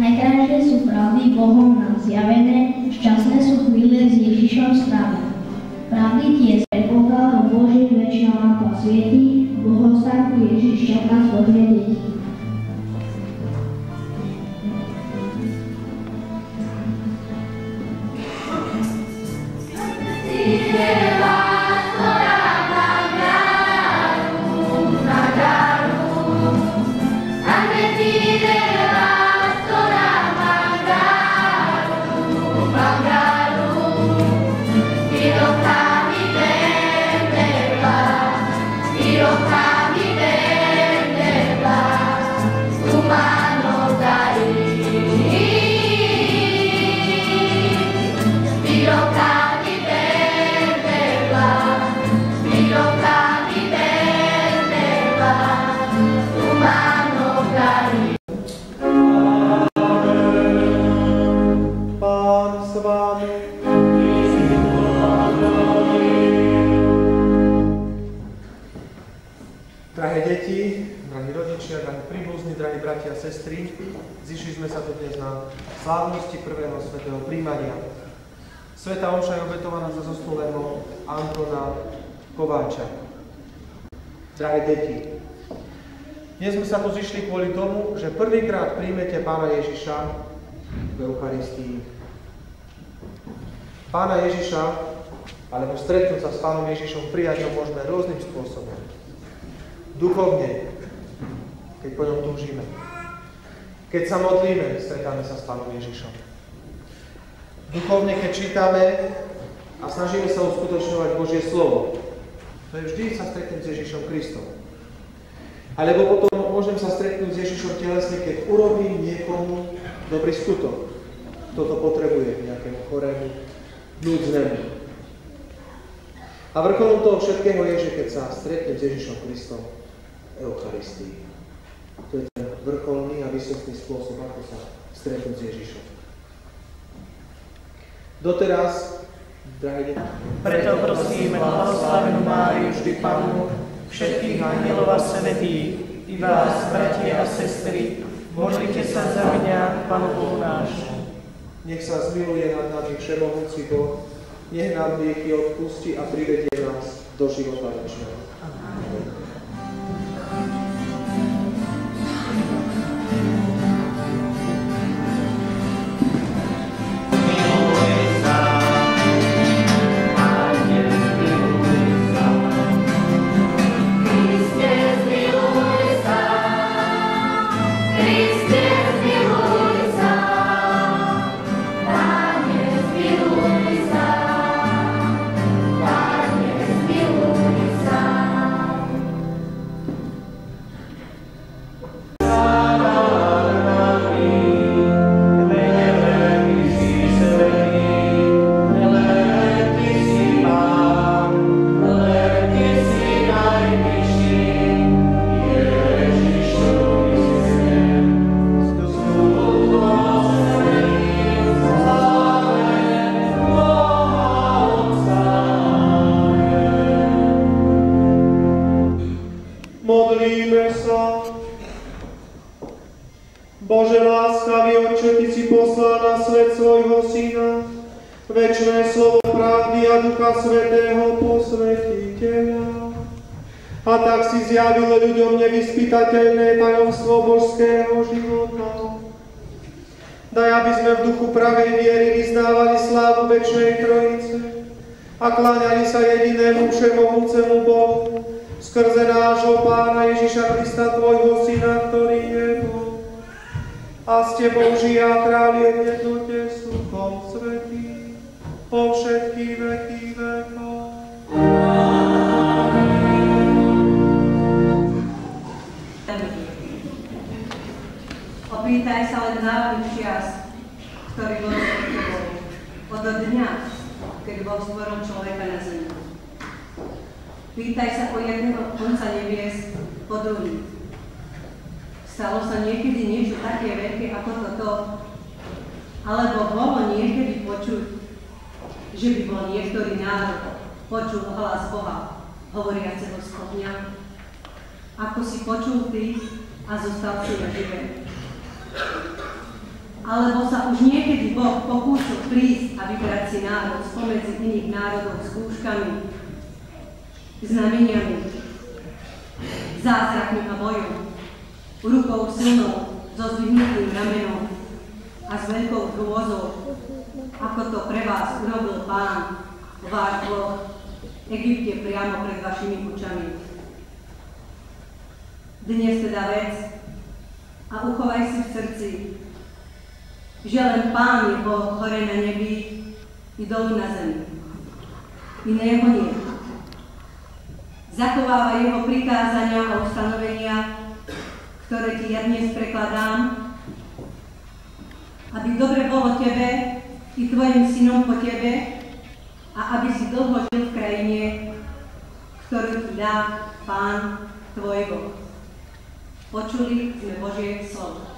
Najkrajšie sú pravdy Bohom nám zjavené, šťastné sú chvíle s Ježišom strávené. Pravdy tie predpoklad o Boží väčšina lampa svietí, v bohostánku Ježiš čaká svoje deti. Drahé deti, drahí rodičia, drahí príbuzní, drahí bratia a sestry, zišli sme sa tu dnes na slávnosti prvého svätého príjmania. Svätá omša je obetovaná za zosnulého Antona Kováča. Drahé deti, dnes sme sa tu zišli kvôli tomu, že prvýkrát príjmete Pána Ježiša v Eucharistii. Pána Ježiša, alebo stretnúť sa s Pánom Ježišom prijať ho môžeme rôznym spôsobom. Duchovne, keď po ňom túžime. Keď sa modlíme, stretáme sa s Pánom Ježišom. Duchovne, keď čítame a snažíme sa uskutočňovať Božie slovo. To je vždy sa stretnúť s Ježišom Kristom. Alebo potom môžem sa stretnúť s Ježišom telesne, keď urobím niekomu dobrý skutok. Kto to potrebuje, nejakému chorému, núdznemu. A vrcholom toho všetkého je, že keď sa stretnem s Ježišom Kristom v Eucharistii. To je ten vrcholný a vysoký spôsob, ako sa stretnúť s Ježišom. Doteraz, drahí, preto prosíme blahoslavenú Máriu, vždy Pannu, všetkých anjelov a svätých, i vás, bratia a sestry, modlite sa za mňa, Pánu Bohu náš. Nech sa zmiluje nad nami všemohúci Boh, nech nám hriechy odpustí a privedie nás do života večného. Amen. Bože láskavý Otče, Ty si poslal na svet svojho Syna, večné slovo pravdy a Ducha Svätého posvetiteľa. A tak si zjavil ľuďom nevyspytateľné tajomstvo božského života. Daj, aby sme v duchu pravej viery vyznávali slávu večnej Trojice a kláňali sa jedinému všemohúcemu Bohu skrze nášho Pána Ježiša Krista, Tvojho Syna, ktorý je Boh. A s Tebou žije a kráľuje v jednote s Duchom Svätým po všetky veky vekov. Opýtaj sa len národných čias, ktorý bol s Tebou, od dňa, keď Boh stvoril človeka na zemi. Pýtaj sa po jedného konca nebies, po druhý. Stalo sa niekedy niečo také veľké ako toto? Alebo bolo niekedy počuť, že by bol niektorý národ počul hlas Boha, hovoriaceho z ohňa? Ako si počul ty a zostal si nažive? Alebo sa už niekedy Boh pokúsil prísť a vybrať si národ spomedzi iných národov skúškami, znameniami, zázrakmi a bojom, rukou silnou, so zdvihnutým ramenom a s veľkou hrôzou, ako to pre vás urobil Pán, váš Boh, v Egypte priamo pred vašimi očami. Dnes teda vec a uchovaj si v srdci, že len Pán je Boh hore na nebi i dolu na zemi. Iného nie. Zachovávaj jeho prikázania a ustanovenia, ktoré ti ja dnes prekladám, aby dobre bolo tebe i tvojim synom po tebe a aby si dlho žil v krajine, ktorú ti dá Pán tvoj Boh. Počuli sme Božie slovo.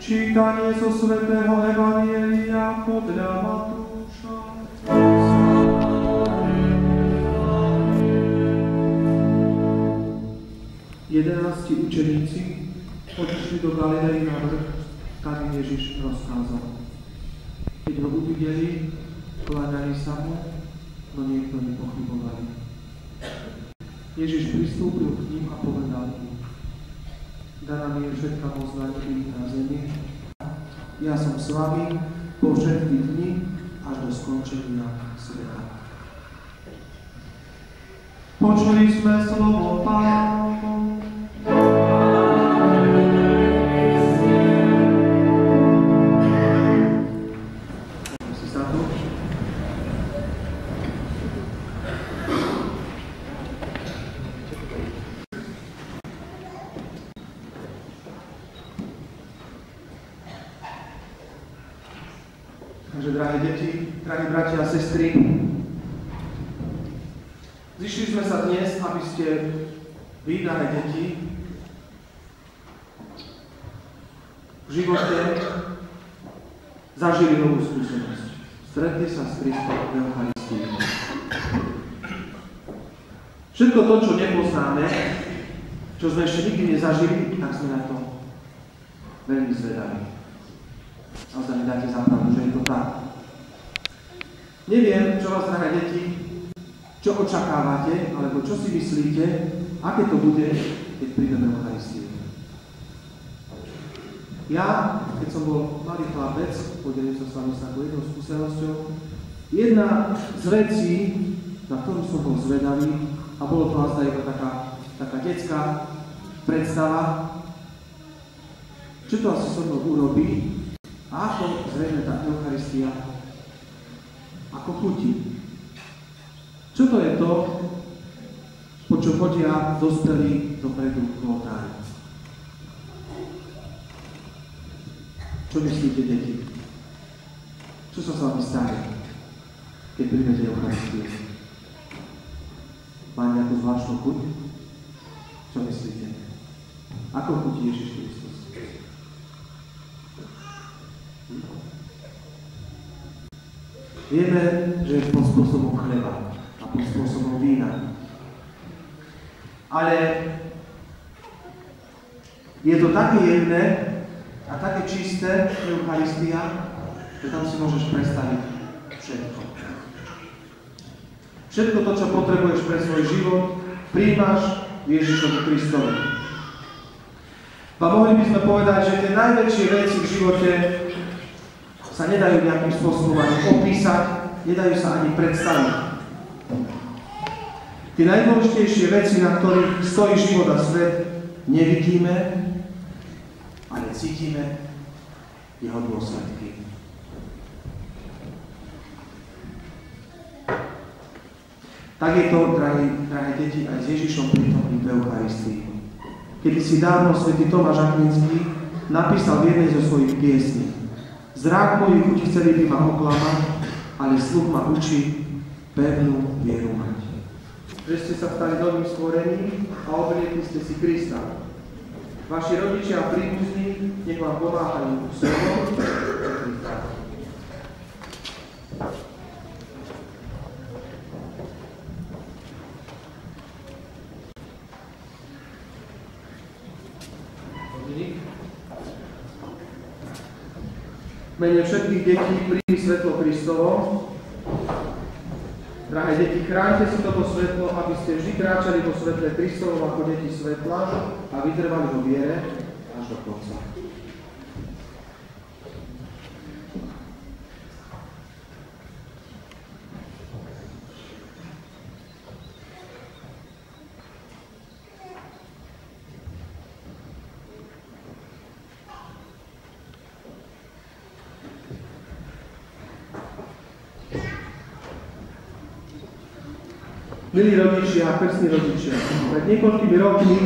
Čítanie zo svätého Evanjelia podľa Matúša. 11 učeníci odišli do Galilei na vrch, kam im Ježiš rozkázal. Keď ho uvideli, kláňali sa mu, no niektorí pochybovali. Ježiš pristúpil k ním a povedal im: daná mi je všetká moc na nebi na zemi. Ja som s vami po všetky dni až do skončenia sveta. Počuli sme slovo Pánovo. Takže, drahé deti, drahí bratia a sestry, zišli sme sa dnes, aby ste vy, drahé deti, v živote zažili novú skúsenosť. Stretli sa s Kristom v Eucharistii. Všetko to, čo nepoznáme, čo sme ešte nikdy nezažili, tak sme na to veľmi zvedaví. A zda mi dáte za pravdu, že je to tak. Neviem, čo vás, drahé deti, čo očakávate, alebo čo si myslíte, aké to bude, keď prídeme Eucharistiu. Ja, keď som bol malý chlapec, podelím sa s vami s takou jednou skúsenosťou, jedna z vecí, na ktorú som bol zvedavý, a bolo to azda iba taká detská predstava, čo to asi so mnou urobí, a ako zrejme tá Eucharistia, ako chutí. Čo to je to, po čo chodia dospelí dopredu k oltári? Čo myslíte, deti? Čo sa s vami stane, keď príjmete Eucharistiu? Má nejakú zvláštnu chuť? Čo myslíte? Ako chutí Ježiš Kristus? Vieme, že je pod spôsobom chleba a pod spôsobom vína. Ale je to také jemné a také čisté, Eucharistia, že tam si môžeš predstaviť všetko. Všetko to, čo potrebuješ pre svoj život, prijímaš Ježišovi Kristovi. A mohli by sme povedať, že tie najväčšie veci v živote sa nedajú nejakým spôsobom ani opísať, nedajú sa ani predstaviť. Tie najdôležitejšie veci, na ktorých stojí život a svet, nevidíme, ale cítime jeho dôsledky. Tak je to, drahé deti, aj s Ježišom prítomným v Eucharistii. Kedy si dávno svätý Tomáš Akvinský napísal v jednej zo svojich piesní: Zrák mojich ľudí chceli by ma oklamať, ale sluch ma učí pevnú vieru mať. Že ste sa stali novým stvorením a obliekli ste si Krista. Vaši rodičia a príbuzní nech vám pomáhajú slovom. V mene všetkých detí príjmi svetlo Kristovo. Drahé deti, chráňte si toto svetlo, aby ste vždy kráčali vo svetle Kristovom ako deti svetla a vytrvali vo viere až do konca. Milí rodičia a krstní rodičia, pred niekoľkými rokmi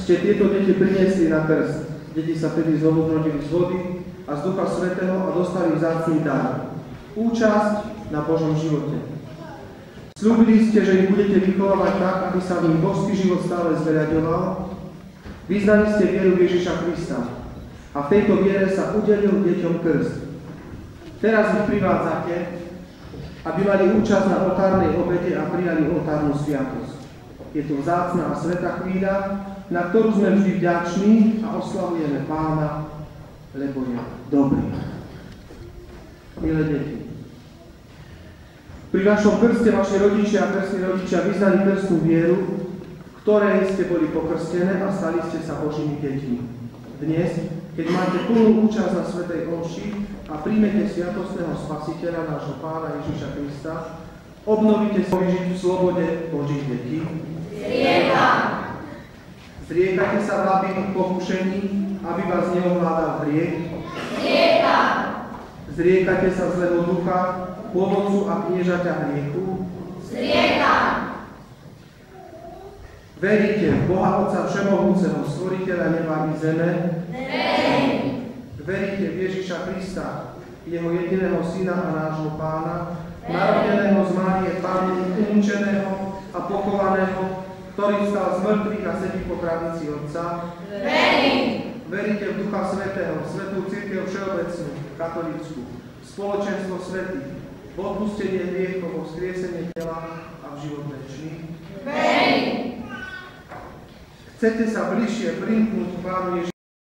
ste tieto deti priniesli na krst. Deti sa tedy znovu zrodili z vody a z Ducha Svätého a dostali vzácny dar. Účasť na Božom živote. Sľúbili ste, že ich budete vychovávať tak, aby sa v nich božský život stále zveľaďoval. Vyznali ste vieru Ježiša Krista a v tejto viere sa udelil deťom krst. Teraz ich privádzate, aby mali účasť na oltárnej obete a prijali oltárnu sviatosť. Je to vzácna a svätá chvíľa, na ktorú sme vždy vďační a oslavujeme Pána, lebo je dobrý. Milé deti, pri vašom krste vaši rodičia a krstní rodičia vyznali krstnú vieru, ktorej ste boli pokrstené a stali ste sa Božími deťmi. Dnes, keď máte plnú účasť na svätej omši a príjmete sviatostného Spasiteľa, nášho Pána Ježiša Krista, obnovíte svoj žiť v slobode Božích detí. Zriekate sa vlábivých pokušení, aby vás neovládal hriech. Zriekate sa zlého ducha, pôvodcu a kniežaťa hriechu. Veríte v Boha Otca Všemohúceho, Stvoriteľa neba i zeme? Veríte v Ježiša Krista, jeho jediného Syna a nášho Pána, narodeného z Márie Panny, umúčeného a pochovaného, ktorý vstal z mŕtvych a sedí po pravici Otca? Veríte v Ducha Svätého, Svätú Cirkev všeobecnú, katolícku, spoločenstvo svätých, v odpustenie hriechov, vo vzkriesenie tela a v život večný? Chcete sa bližšie primknúť k Pánu Ježišu